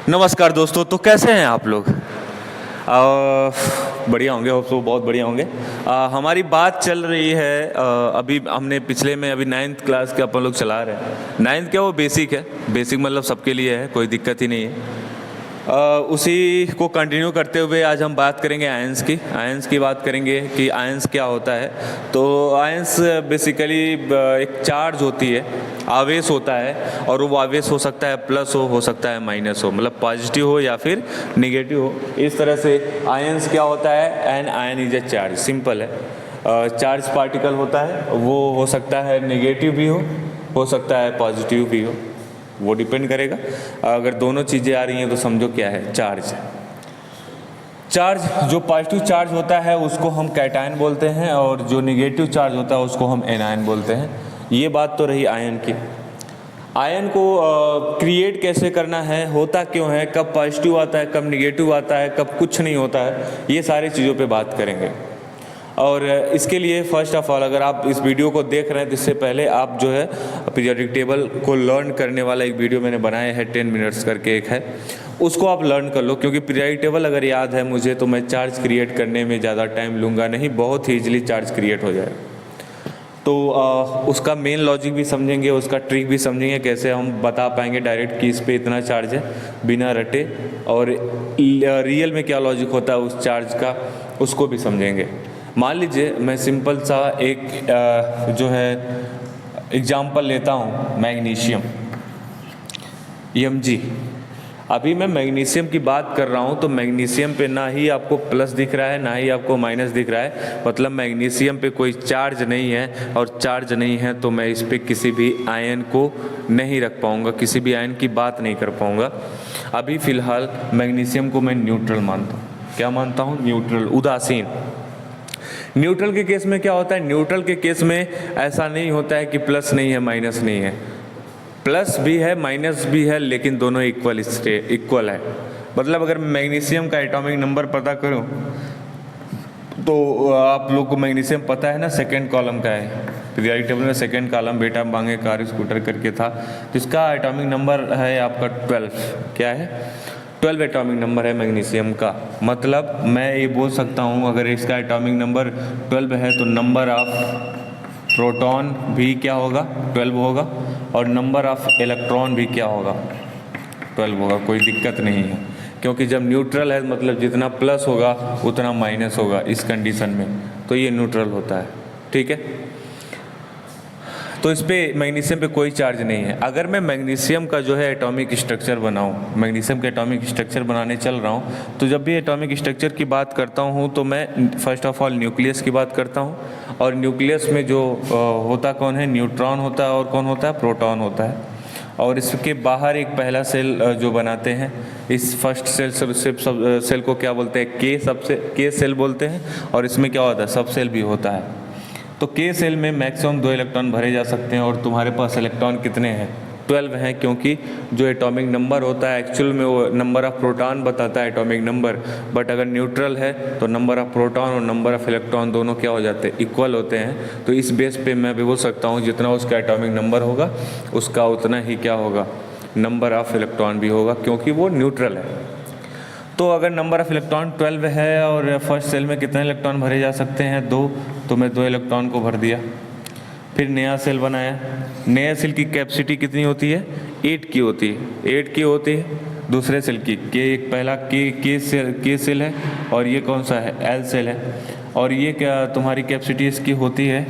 नमस्कार दोस्तों। तो कैसे हैं आप लोग? बढ़िया होंगे, होप सो बहुत बढ़िया होंगे। हमारी बात चल रही है, अभी हमने पिछले में अभी 9th क्लास के अपन लोग चला रहे हैं। 9th क्या, वो बेसिक है। बेसिक मतलब सबके लिए है, कोई दिक्कत ही नहीं है। उसी को कंटिन्यू करते हुए आज हम बात करेंगे आयंस की बात करेंगे कि आयंस क्या होता है। तो आयंस बेसिकली एक चार्ज होती है, आवेश होता है, और वो आवेश हो सकता है प्लस हो सकता है माइनस हो, मतलब पॉजिटिव हो या फिर निगेटिव हो। इस तरह से आयंस क्या होता है, an ion is a charge, simple है। चार्ज पार्टिकल होता है, वो हो सकता है निगेटिव भी हो सकता है पॉजिटिव भी हो, वो डिपेंड करेगा। अगर दोनों चीज़ें आ रही हैं तो समझो क्या है, चार्ज। जो पॉजिटिव चार्ज होता है उसको हम कैटायन बोलते हैं, और जो निगेटिव चार्ज होता है उसको हम एनायन बोलते हैं। ये बात तो रही आयन की। आयन को क्रिएट कैसे करना है, होता क्यों है, कब पॉजिटिव आता है, कब निगेटिव आता है, कब कुछ नहीं होता है, ये सारी चीज़ों पे बात करेंगे। और इसके लिए फर्स्ट ऑफ ऑल, अगर आप इस वीडियो को देख रहे हैं तो इससे पहले आप जो है पीरियोडिक टेबल को लर्न करने वाला एक वीडियो मैंने बनाया है, 10 मिनट्स करके एक है, उसको आप लर्न कर लो। क्योंकि पीरियोडिक टेबल अगर याद है मुझे, तो मैं चार्ज क्रिएट करने में ज़्यादा टाइम लूँगा नहीं, बहुत ही ईजिली चार्ज क्रिएट हो जाएगा। तो उसका मेन लॉजिक भी समझेंगे, उसका ट्रिक भी समझेंगे, कैसे हम बता पाएंगे डायरेक्ट कि इस पे इतना चार्ज है बिना रटे, और रियल में क्या लॉजिक होता है उस चार्ज का, उसको भी समझेंगे। मान लीजिए मैं सिंपल सा एक जो है एग्जाम्पल लेता हूँ, मैग्नीशियम Mg। अभी मैं मैग्नीशियम की बात कर रहा हूँ तो मैग्नीशियम पे ना ही आपको प्लस दिख रहा है ना ही आपको माइनस दिख रहा है, मतलब मैग्नीशियम पे कोई चार्ज नहीं है, और चार्ज नहीं है तो मैं इस पे किसी भी आयन को नहीं रख पाऊँगा, किसी भी आयन की बात नहीं कर पाऊँगा। अभी फ़िलहाल मैग्नीशियम को मैं न्यूट्रल मानता हूँ। क्या मानता हूँ? न्यूट्रल, उदासीन। न्यूट्रल के केस में क्या होता है, न्यूट्रल के केस में ऐसा नहीं होता है कि प्लस नहीं है माइनस नहीं है, प्लस भी है माइनस भी है, लेकिन दोनों इक्वल है। मतलब अगर मैग्नीशियम का एटॉमिक नंबर पता करूं तो आप लोग को मैग्नीशियम पता है ना, सेकंड कॉलम का है पीरियोडिक टेबल में, सेकंड कॉलम बेटा मांगे कार स्कूटर करके था, तो इसका एटॉमिक नंबर है आपका 12। क्या है? 12 एटॉमिक नंबर है मैग्नीशियम का। मतलब मैं ये बोल सकता हूँ, अगर इसका एटॉमिक नंबर 12 है तो नंबर ऑफ प्रोटॉन भी क्या होगा, 12 होगा, और नंबर ऑफ इलेक्ट्रॉन भी क्या होगा, 12 होगा। कोई दिक्कत नहीं है, क्योंकि जब न्यूट्रल है मतलब जितना प्लस होगा उतना माइनस होगा इस कंडीशन में, तो ये न्यूट्रल होता है। ठीक है, तो इस पे मैग्नीशियम पे कोई चार्ज नहीं है। अगर मैं मैग्नीशियम का जो है एटॉमिक स्ट्रक्चर बनाऊं, मैग्नीशियम का एटॉमिक स्ट्रक्चर बनाने चल रहा हूं, तो जब भी एटॉमिक स्ट्रक्चर की बात करता हूं तो मैं फर्स्ट ऑफ ऑल न्यूक्लियस की बात करता हूं, और न्यूक्लियस में जो होता कौन है, न्यूट्रॉन होता है, और कौन होता है, प्रोटॉन होता है। और इसके बाहर एक पहला सेल जो बनाते हैं, इस फर्स्ट सेल को क्या बोलते हैं, के सेल बोलते हैं, और इसमें क्या होता है, सब सेल भी होता है। तो के सेल में मैक्सिमम 2 इलेक्ट्रॉन भरे जा सकते हैं, और तुम्हारे पास इलेक्ट्रॉन कितने हैं, 12 हैं, क्योंकि जो एटॉमिक नंबर होता है एक्चुअल में वो नंबर ऑफ प्रोटॉन बताता है एटॉमिक नंबर, बट अगर न्यूट्रल है तो नंबर ऑफ प्रोटॉन और नंबर ऑफ इलेक्ट्रॉन दोनों क्या हो जाते हैं, इक्वल होते हैं। तो इस बेस पे मैं भी बोल सकता हूँ जितना उसका एटॉमिक नंबर होगा उसका उतना ही क्या होगा, नंबर ऑफ इलेक्ट्रॉन भी होगा, क्योंकि वो न्यूट्रल है। तो अगर नंबर ऑफ इलेक्ट्रॉन 12 है और फर्स्ट सेल में कितने इलेक्ट्रॉन भरे जा सकते हैं, 2, तो मैं 2 इलेक्ट्रॉन को भर दिया। फिर नया सेल बनाया, नया सेल की कैपेसिटी कितनी होती है, 8 की होती है, 8 की होती है। दूसरे सेल की एक पहला के सेल है, और ये कौन सा है, एल सेल है, और ये क्या तुम्हारी कैपेसिटी इसकी होती है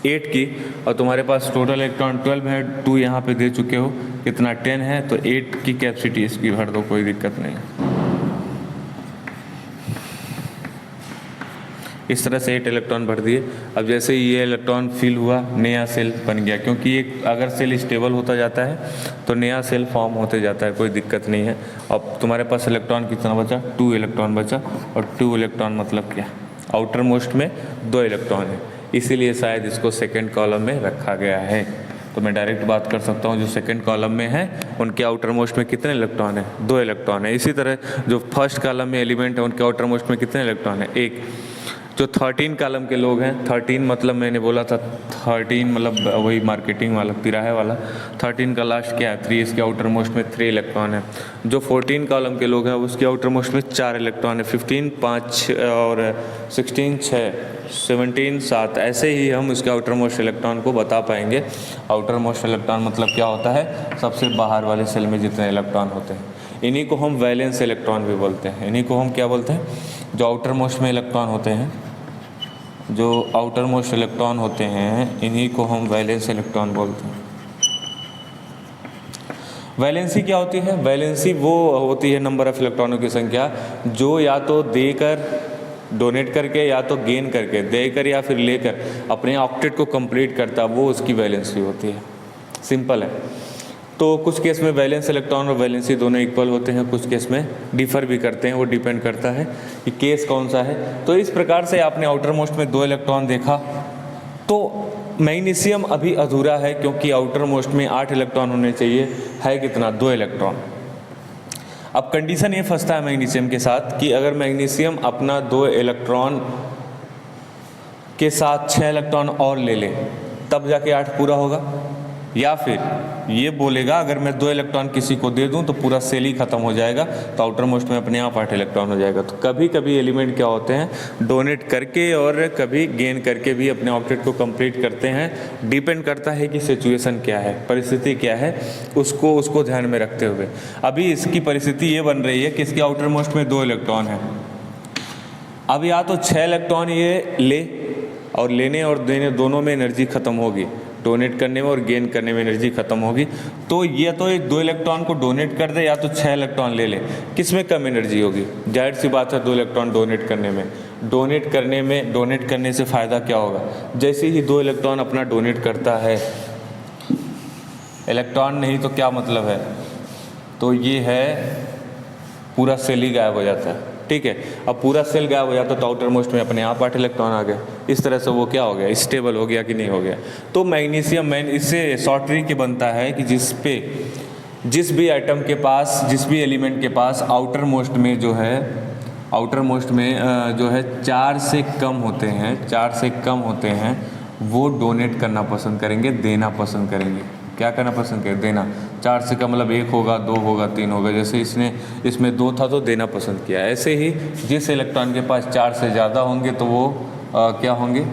8 की, और तुम्हारे पास टोटल इलेक्ट्रॉन 12 है, 2 यहाँ पे दे चुके हो, कितना 10 है, तो 8 की कैपेसिटी इसकी भर दो, कोई दिक्कत नहीं। इस तरह से 8 इलेक्ट्रॉन भर दिए। अब जैसे ही ये इलेक्ट्रॉन फिल हुआ, नया सेल बन गया, क्योंकि एक अगर सेल स्टेबल होता जाता है तो नया सेल फॉर्म होते जाता है, कोई दिक्कत नहीं है। अब तुम्हारे पास इलेक्ट्रॉन कितना बचा, 2 इलेक्ट्रॉन बचा, और 2 इलेक्ट्रॉन मतलब क्या, आउटर मोस्ट में 2 इलेक्ट्रॉन है, इसीलिए शायद इसको सेकेंड कॉलम में रखा गया है। तो मैं डायरेक्ट बात कर सकता हूँ, जो सेकंड कॉलम में है उनके आउटर मोस्ट में कितने इलेक्ट्रॉन है, 2 इलेक्ट्रॉन है। इसी तरह जो फर्स्ट कॉलम में एलिमेंट है उनके आउटर मोस्ट में कितने इलेक्ट्रॉन है, 1। जो 13 कॉलम के लोग हैं, 13 मतलब मैंने बोला था 13 मतलब वही मार्केटिंग वाला तिराहे वाला, 13 का लास्ट क्या है 3, इसके आउटर मोस्ट में 3 इलेक्ट्रॉन है। जो 14 कॉलम के लोग हैं उसके आउटर मोस्ट में 4 इलेक्ट्रॉन है, 15 5 और 16 6, 17 7, ऐसे ही हम इसके आउटर मोस्ट इलेक्ट्रॉन को बता पाएंगे। आउटर मोस्ट इलेक्ट्रॉन मतलब क्या होता है, सबसे बाहर वाले सेल में जितने इलेक्ट्रॉन होते हैं, इन्हीं को हम वैलेंस इलेक्ट्रॉन भी बोलते हैं। इन्हीं को हम क्या बोलते हैं, जो आउटर मोस्ट में इलेक्ट्रॉन होते हैं, जो आउटर मोस्ट इलेक्ट्रॉन होते हैं इन्हीं को हम वैलेंस इलेक्ट्रॉन बोलते हैं। वैलेंसी क्या होती है, वैलेंसी वो होती है नंबर ऑफ इलेक्ट्रॉनों की संख्या जो या तो देकर डोनेट करके या तो गेन करके, देकर या फिर लेकर अपने ऑक्टेट को कंप्लीट करता, वो उसकी वैलेंसी होती है। सिंपल है। तो कुछ केस में वैलेंस इलेक्ट्रॉन और वैलेंसी दोनों इक्वल होते हैं, कुछ केस में डिफर भी करते हैं, वो डिपेंड करता है कि केस कौन सा है। तो इस प्रकार से आपने आउटर मोस्ट में 2 इलेक्ट्रॉन देखा। तो मैग्नीशियम अभी अधूरा है क्योंकि आउटर मोस्ट में 8 इलेक्ट्रॉन होने चाहिए, है कितना 2 इलेक्ट्रॉन। अब कंडीशन ये फंसता है मैग्नीशियम के साथ कि अगर मैग्नीशियम अपना 2 इलेक्ट्रॉन के साथ 6 इलेक्ट्रॉन और ले ले तब जाके 8 पूरा होगा, या फिर ये बोलेगा अगर मैं 2 इलेक्ट्रॉन किसी को दे दूं तो पूरा सेल ही खत्म हो जाएगा, तो आउटर मोस्ट में अपने आप 8 इलेक्ट्रॉन हो जाएगा। तो कभी कभी एलिमेंट क्या होते हैं, डोनेट करके और कभी गेन करके भी अपने ऑब्जेक्ट को कंप्लीट करते हैं। डिपेंड करता है कि सिचुएशन क्या है, परिस्थिति क्या है, उसको ध्यान में रखते हुए। अभी इसकी परिस्थिति ये बन रही है कि इसके आउटर मोस्ट में 2 इलेक्ट्रॉन है। अब या तो 6 इलेक्ट्रॉन ये ले, और लेने और देने दोनों में एनर्जी खत्म होगी, डोनेट करने में और गेन करने में एनर्जी खत्म होगी। तो ये तो एक 2 इलेक्ट्रॉन को डोनेट कर दे या तो 6 इलेक्ट्रॉन ले ले, किस में कम एनर्जी होगी? जाहिर सी बात है 2 इलेक्ट्रॉन डोनेट करने में। डोनेट करने से फ़ायदा क्या होगा, जैसे ही 2 इलेक्ट्रॉन अपना डोनेट करता है, इलेक्ट्रॉन नहीं तो क्या मतलब है, तो ये है पूरा सेल ही गायब हो जाता है। ठीक है, अब पूरा सेल गायब हो जाता तो आउटर मोस्ट में अपने आप 8 इलेक्ट्रॉन आ गए। इस तरह से वो क्या हो गया, स्टेबल हो गया कि नहीं हो गया। तो मैग्नीशियम इससे शॉर्ट ट्री की बनता है कि जिस भी एटम के पास, जिस भी एलिमेंट के पास आउटर मोस्ट में जो है 4 से कम होते हैं, वो डोनेट करना पसंद करेंगे, देना पसंद करेंगे। क्या करना पसंद करें, देना। 4 से कम मतलब 1 होगा, 2 होगा, 3 होगा। जैसे इसमें 2 था तो देना पसंद किया। ऐसे ही जिस इलेक्ट्रॉन के पास 4 से ज़्यादा होंगे तो वो क्या होंगे,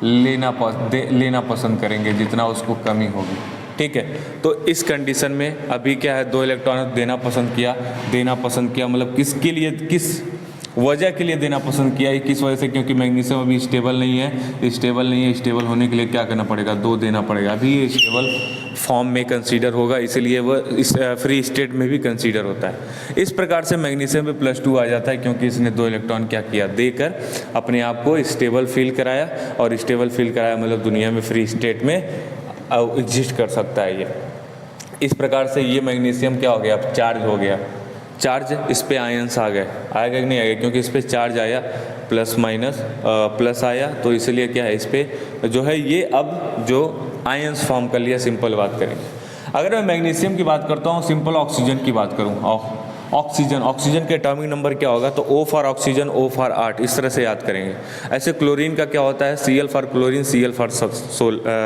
लेना पसंद करेंगे जितना उसको कमी होगी। ठीक है, तो इस कंडीशन में अभी क्या है, 2 इलेक्ट्रॉन देना पसंद किया मतलब किसके लिए, किस वजह के लिए देना पसंद किया, किस वजह से, क्योंकि मैग्नीशियम अभी स्टेबल नहीं है। स्टेबल होने के लिए क्या करना पड़ेगा, 2 देना पड़ेगा। अभी ये स्टेबल फॉर्म में कंसीडर होगा, इसीलिए वह इस फ्री स्टेट में भी कंसीडर होता है। इस प्रकार से मैग्नीशियम पे +2 आ जाता है क्योंकि इसने 2 इलेक्ट्रॉन क्या किया, देकर अपने आप को स्टेबल फील कराया। और स्टेबल फील कराया मतलब दुनिया में फ्री स्टेट में एग्जिस्ट कर सकता है ये। इस प्रकार से ये मैग्नीशियम क्या हो गया, अब चार्ज हो गया। चार्ज, इस पे आयंस आएगा कि नहीं आएगा, क्योंकि इस पे चार्ज आया, प्लस माइनस प्लस आया, तो इसलिए क्या है, इस पे जो है ये अब जो आयंस फॉर्म कर लिया। सिंपल बात करेंगे, अगर मैं मैग्नीशियम की बात करता हूँ, सिंपल ऑक्सीजन की बात करूँ, ऑक्सीजन के एटॉमिक नंबर क्या होगा, तो O for oxygen, O for 8, इस तरह से याद करेंगे। ऐसे क्लोरीन का क्या होता है, Cl for chlorine, Cl for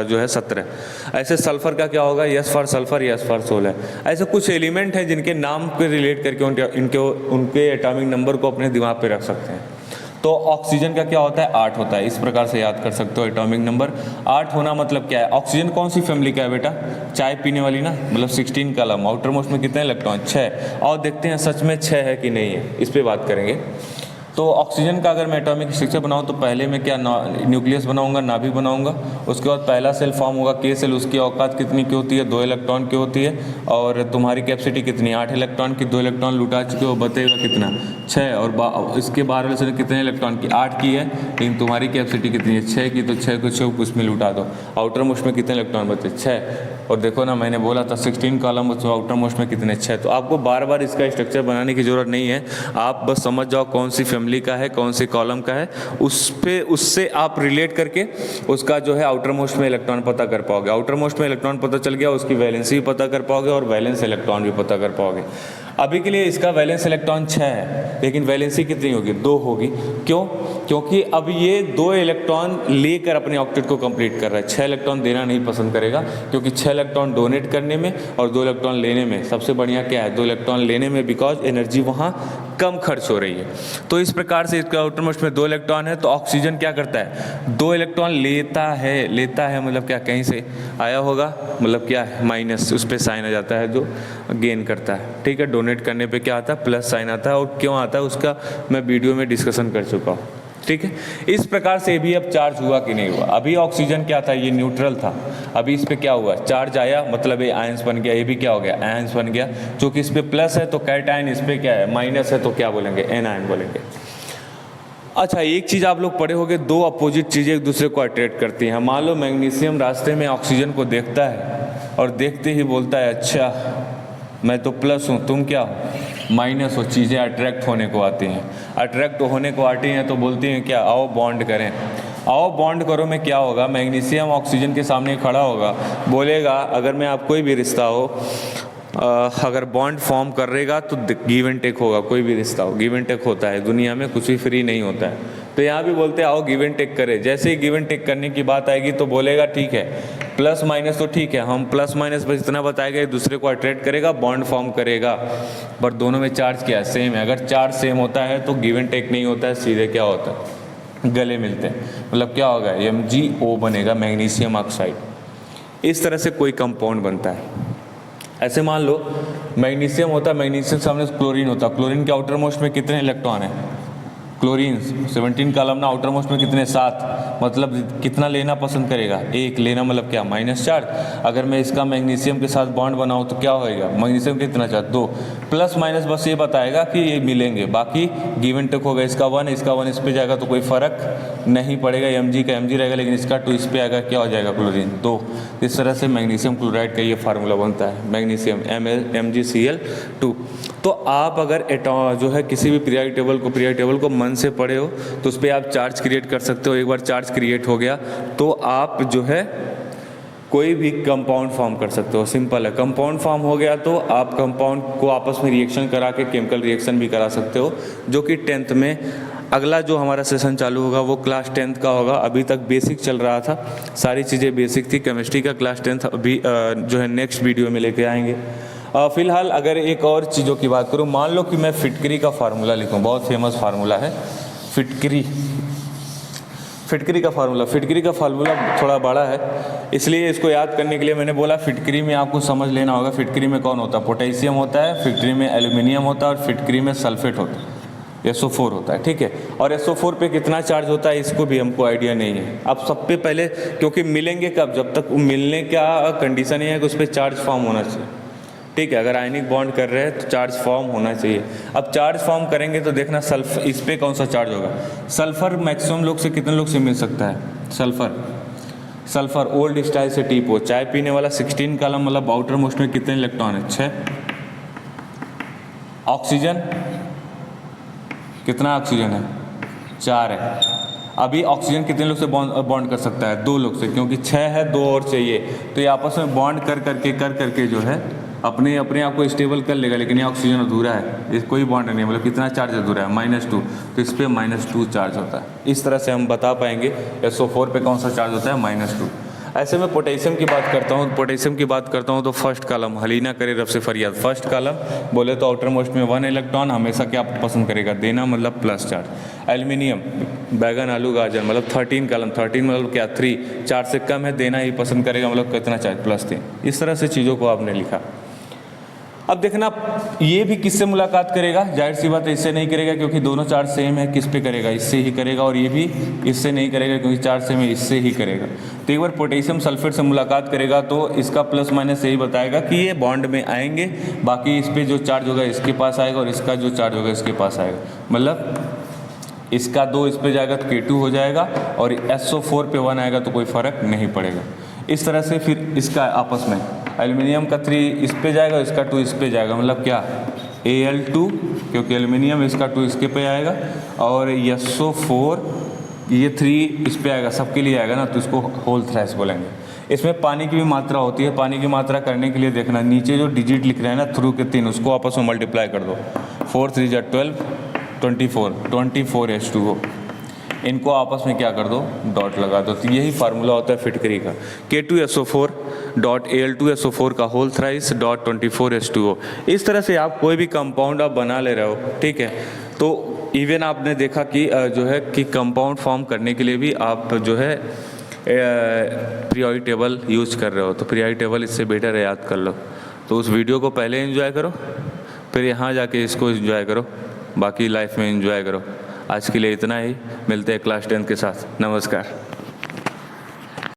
जो है 17। ऐसे सल्फर का क्या होगा, S for sulphur, S for 16। ऐसे कुछ एलिमेंट हैं जिनके नाम को रिलेट करके उनके एटॉमिक नंबर को अपने दिमाग पे रख सकते हैं। तो ऑक्सीजन का क्या होता है, 8 होता है। इस प्रकार से याद कर सकते हो एटॉमिक नंबर 8 होना मतलब क्या है। ऑक्सीजन कौन सी फैमिली का है बेटा, चाय पीने वाली ना, मतलब 16 कॉलम, आउटर मोस्ट में कितने इलेक्ट्रॉन, 6। और देखते हैं सच में 6 है कि नहीं है, इस पर बात करेंगे। तो ऑक्सीजन का अगर मैं एटॉमिक स्ट्रक्चर बनाऊँ तो पहले मैं क्या न्यूक्लियस बनाऊंगा, नाभि बनाऊंगा। उसके बाद पहला सेल फॉर्म होगा, के सेल। उसकी औकात कितनी की होती है, 2 इलेक्ट्रॉन की होती है। और तुम्हारी कैपेसिटी कितनी, 8 इलेक्ट्रॉन की। 2 इलेक्ट्रॉन लुटा चुके हो, बतेगा कितना, 6। और इसके बाहर वाले सेल कितने इलेक्ट्रॉन की, 8 की है, लेकिन तुम्हारी कैपेसिटी कितनी है, 6 की। तो 6 को 6 उसमें लुटा दो। आउटर मोस्ट में कितने इलेक्ट्रॉन बचे, 6। और देखो ना, मैंने बोला था 16 कॉलम, आउटर मोस्ट में कितने, 6। तो आपको बार बार इसका स्ट्रक्चर बनाने की ज़रूरत नहीं है, आप बस समझ जाओ कौन सी फैमिली का है, कौन सी कॉलम का है। उससे आप रिलेट करके उसका जो है आउटर मोस्ट में इलेक्ट्रॉन पता कर पाओगे। आउटर मोस्ट में इलेक्ट्रॉन पता चल गया, उसकी वैलेंसी भी पता कर पाओगे और वैलेंस इलेक्ट्रॉन भी पता कर पाओगे। अभी के लिए इसका वैलेंस इलेक्ट्रॉन 6 है, लेकिन वैलेंसी कितनी होगी? 2 होगी। क्यों? क्योंकि अब ये 2 इलेक्ट्रॉन लेकर अपने ऑक्टेट को कंप्लीट कर रहा है, 6 इलेक्ट्रॉन देना नहीं पसंद करेगा, क्योंकि 6 इलेक्ट्रॉन डोनेट करने में और 2 इलेक्ट्रॉन लेने में सबसे बढ़िया क्या है? 2 इलेक्ट्रॉन लेने में, बिकॉज एनर्जी वहाँ कम खर्च हो रही है। तो इस प्रकार से इसका आउटरमोस्ट में 2 इलेक्ट्रॉन है, तो ऑक्सीजन क्या करता है? 2 इलेक्ट्रॉन लेता है मतलब क्या? कहीं से आया होगा, मतलब क्या है? माइनस, उस पर साइन आ जाता है जो गेन करता है, ठीक है। डोनेट करने पे क्या आता है? प्लस साइन आता है। और क्यों आता है उसका मैं वीडियो में डिस्कशन कर चुका हूँ, ठीक है। इस प्रकार से भी अब चार्ज हुआ कि नहीं हुआ? अभी ऑक्सीजन क्या था? ये न्यूट्रल था। अभी इस पे क्या हुआ? चार्ज आया, मतलब ये आयंस बन गया। ये भी क्या हो गया? आयंस बन गया। चूँकि इस पे प्लस है तो कैटायन, इस पे क्या है? माइनस है तो क्या बोलेंगे? एनायन बोलेंगे। अच्छा, एक चीज़ आप लोग पढ़े होंगे, 2 अपोजिट चीज़ें एक दूसरे को अट्रैक्ट करती हैं। मान लो मैग्नीशियम रास्ते में ऑक्सीजन को देखता है और देखते ही बोलता है अच्छा मैं तो प्लस हूँ, तुम क्या हो? माइनस हो। चीज़ें अट्रैक्ट होने को आती हैं, अट्रैक्ट होने को आती हैं तो बोलती हैं क्या? आओ बॉन्ड करें। आओ बॉन्ड करो में क्या होगा? मैग्नीशियम ऑक्सीजन के सामने खड़ा होगा, बोलेगा अगर मैं आप कोई भी रिश्ता हो, अगर बॉन्ड फॉर्म करेगा तो गिव एंड टेक होगा। कोई भी रिश्ता हो गिव एंड टेक होता है, दुनिया में कुछ भी फ्री नहीं होता है। तो यहाँ भी बोलते हैं आओ गिव एंड टेक करें। जैसे ही गिव एंड टेक करने की बात आएगी तो बोलेगा ठीक है, प्लस माइनस तो ठीक है, हम प्लस माइनस बस इतना बताएगा, एक दूसरे को अट्रैक्ट करेगा, बॉन्ड फॉर्म करेगा। पर दोनों में चार्ज क्या है? सेम है। अगर चार्ज सेम होता है तो गिव एंड टेक नहीं होता है, सीधे क्या होता है? गले मिलते हैं। मतलब क्या होगा? MgO बनेगा, मैग्नीशियम ऑक्साइड। इस तरह से कोई कंपाउंड बनता है। ऐसे मान लो मैग्नीशियम होता है, मैग्नीशियम सामने क्लोरीन होता है। क्लोरीन के आउटर मोस्ट में कितने इलेक्ट्रॉन है? क्लोरीन 17 कॉलम ना, आउटर मोस्ट में कितने? 7। मतलब कितना लेना पसंद करेगा? 1 लेना, मतलब क्या? Minus charge. अगर मैं इसका मैग्नीशियम के साथ बॉन्ड बनाऊँ तो क्या होएगा? मैग्नीशियम कितना चार्ज? 2। प्लस माइनस बस ये बताएगा कि ये मिलेंगे, बाकी गिव एंड टेक होगा। इसका 1 इस पे जाएगा तो कोई फ़र्क नहीं पड़ेगा। Mg का Mg रहेगा, लेकिन इसका 2 इस पे आएगा, क्या हो जाएगा? क्लोरीन 2। इस तरह से मैग्नीशियम क्लोराइड का ये फार्मूला बनता है, मैग्नीशियम MgCl2। तो आप अगर जो है किसी भी पीरियोडिक टेबल को मन से पढ़े हो तो उस पर आप चार्ज क्रिएट कर सकते हो। एक बार चार्ज क्रिएट हो गया तो आप जो है कोई भी कंपाउंड फॉर्म कर सकते हो। सिंपल है। कंपाउंड फॉर्म हो गया तो आप कंपाउंड को आपस में रिएक्शन करा के केमिकल रिएक्शन भी करा सकते हो, जो कि 10th में अगला जो हमारा सेशन चालू होगा वो क्लास 10th का होगा। अभी तक बेसिक चल रहा था, सारी चीज़ें बेसिक थी। केमिस्ट्री का क्लास 10th अभी जो है नेक्स्ट वीडियो में लेके आएंगे। फिलहाल अगर एक और चीज़ों की बात करूँ, मान लो कि मैं फिटकरी का फार्मूला लिखूँ, बहुत फेमस फार्मूला है फिटकरी का फार्मूला थोड़ा बड़ा है, इसलिए इसको याद करने के लिए मैंने बोला फिटकरी में आपको समझ लेना होगा। फिटकरी में कौन होता है? पोटेशियम होता है, फिटकरी में एल्यूमिनियम होता है और फिटकरी में सल्फेट होता है, SO4 होता है, ठीक है। और SO4 पे कितना चार्ज होता है इसको भी हमको आइडिया नहीं है। अब सब पे पहले, क्योंकि मिलेंगे कब? जब तक मिलने का कंडीशन ये है कि उस पर चार्ज फॉर्म होना चाहिए, ठीक है। अगर आयनिक बॉन्ड कर रहे हैं तो चार्ज फॉर्म होना चाहिए। अब चार्ज फॉर्म करेंगे तो देखना सल्फर, इस पे कौन सा चार्ज होगा? सल्फर मैक्सिमम लोग से कितने लोग से मिल सकता है? सल्फर ओल्ड स्टाइल से टीपो, चाय पीने वाला 16 कॉलम, मतलब आउटर मोस्ट में कितने इलेक्ट्रॉन है? 6। ऑक्सीजन कितना ऑक्सीजन है? 4 है। अभी ऑक्सीजन कितने लोग से बॉन्ड कर सकता है? 2 लोग से, क्योंकि 6 है, 2 और चाहिए। तो ये आपस में बॉन्ड कर करके जो है अपने आप को स्टेबल कर लेगा, लेकिन ये ऑक्सीजन अधूरा है, कोई बॉन्ड नहीं, मतलब कितना चार्ज अधूरा है? -2। तो इस पर -2 चार्ज होता है। इस तरह से हम बता पाएंगे SO4 पे कौन सा चार्ज होता है? -2। ऐसे में पोटेशियम की बात करता हूँ तो फर्स्ट कॉलम, हलीना करे रब से फरियाद। फर्स्ट कॉलम बोले तो आउटर मोस्ट में 1 इलेक्ट्रॉन हमेशा क्या पसंद करेगा? देना, मतलब प्लस चार्ज। एल्यूमिनियम, बैगन आलू गाजर, मतलब 13 कॉलम, 13 मतलब क्या? 3। 4 से कम है, देना ही पसंद करेगा, मतलब कितना चार्ज? +3। इस तरह से चीज़ों को आपने लिखा। अब देखना ये भी किससे मुलाकात करेगा? जाहिर सी बात है इससे नहीं करेगा, क्योंकि दोनों चार्ज सेम है। किस पे करेगा? इससे ही करेगा। और ये भी इससे नहीं करेगा, क्योंकि चार्ज सेम है, इससे ही करेगा। तो एक बार पोटेशियम सल्फेट से मुलाकात करेगा तो इसका प्लस माइनस यही बताएगा कि ये बॉन्ड में आएंगे, बाकी इस पर जो चार्ज होगा इसके पास आएगा और इसका जो चार्ज होगा इसके पास आएगा। मतलब इसका 2 इस पर जाएगा तो K2 हो जाएगा, और SO4 पे 1 आएगा तो कोई फ़र्क नहीं पड़ेगा। इस तरह से फिर इसका आपस में एल्यूमिनियम का 3 इस पे जाएगा, इसका 2 इस पे जाएगा, मतलब क्या? Al2, क्योंकि एल्यूमिनियम इसका 2 इसके पे आएगा, और SO4 ये 3 इस पे आएगा, सबके लिए आएगा ना, तो इसको होल थ्राइस बोलेंगे। इसमें पानी की भी मात्रा होती है। पानी की मात्रा करने के लिए देखना नीचे जो डिजिट लिख रहे हैं ना थ्रू के 3, उसको आपस में मल्टीप्लाई कर दो। 4 3 जा 12, 24 H2O। इनको आपस में क्या कर दो, डॉट लगा दो। तो यही फार्मूला होता है फिटकरी का, K2SO4 डॉट Al2SO4 का होल थ्राइस डॉट 24 H2O। इस तरह से आप कोई भी कंपाउंड आप बना ले रहे हो, ठीक है। तो इवन आपने देखा कि जो है कि कंपाउंड फॉर्म करने के लिए भी आप जो है पीरियोडिक टेबल यूज कर रहे हो, तो पीरियोडिक टेबल इससे बेटर है, याद कर लो। तो उस वीडियो को पहले एंजॉय करो, फिर यहाँ जाके इसको एंजॉय करो, बाकी लाइफ में एंजॉय करो। आज के लिए इतना ही, मिलते हैं क्लास 10 के साथ। नमस्कार।